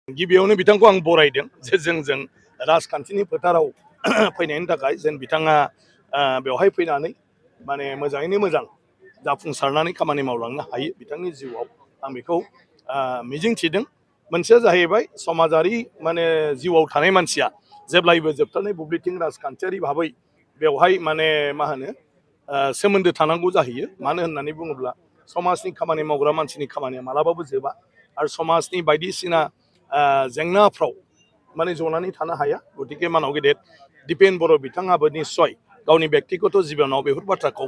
गिबियावनो बिथांखौ आं बरायदों जे जोंजों राजखान्थिनि फोथाराव फैनायनि थाखाय जेन बिथाङा बेवहाय फैनानै माने मोजाङैनो मोजां जाफुंसारनानै खामानि मावलांनो हायो बिथांनि जिउआव आं बेखौ मिजिंथिदों। मोनसेया जाहैबाय समाजारि माने जिउआव थानाय मानसिया जेब्लायबो जोबथारनाय बुब्लिथिं राजखान्थियारि भाबै बेवहाय माने मा होनो सोमोन्दो थानांगौ जाहैयो। मानो होननानै बुङोब्ला समाजनि खामानि मावग्रा मानसिनि खामानिया मालाबाबो जोबा आरो समाजनि बायदिसिना जेंनाफ्राव माने जनानै थानो हाया। गतिके मानाव गेदेर दिपेन बर' बिथाङाबो निस्सय गावनि बेक्तिगत जिबनाव बेफोर बाथ्राखौ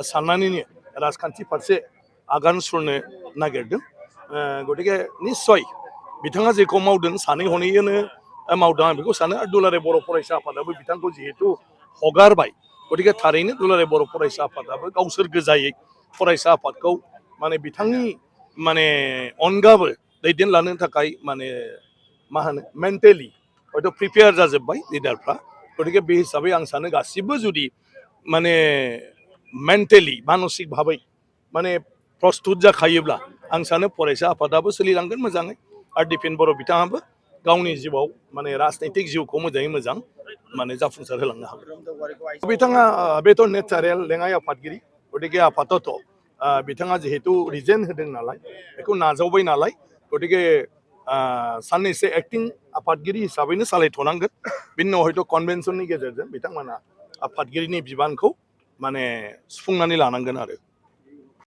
साननानैनो राजखान्थि फारसे आगान सुरनो नागिरदों। गतिके निस्सय बिथाङा जेखौ मावदों सानै हनैनो मावदों आं बेखौ सानो। आरो दुलाराय बर' फरायसा आफादाबो बिथांखौ जिहेतु हगारबाय गतिके थारैनो दुलाराय बर' फरायसा आफादाबो गावसोर गोजायै फरायसा आफादखौ माने बिथांनि माने अनगाबो दैदेनलांनो थाखाय माने मा होनो मेन्टेलि हयथ' प्रिपेयार जाजोब्बाय लिडारफ्रा। गतिके बे हिसाबै आं सानो गासिबो जुदि माने मेन्टेलि मानसिक भाबै माने प्रस्तुत जाखायोब्ला आं सानो फरायसा आफादाबो सोलिलांगोन मोजाङै आरो दिपेन बर' बिथाङाबो गावनि जिउआव माने राजनैतिक जिउखौ मोजाङै मोजां माने जाफुंसार होलांनो हागोन। बिथाङा बेथ' नेचारेल लेङाइ आफादगिरि। गतिके आफादथ' बिथाङा जिहेतु रिजेन होदों नालाय बेखौ नाजावबाय नालाय गतिके साननैसो एक्टिं आफादगिरि हिसाबैनो सालायथ'नांगोन। बिनि उनाव हयथ' कनभेनसननि गेजेरजों बिथांमोना आफादगिरिनि बिबानखौ माने सुफुंनानै लानांगोन आरो।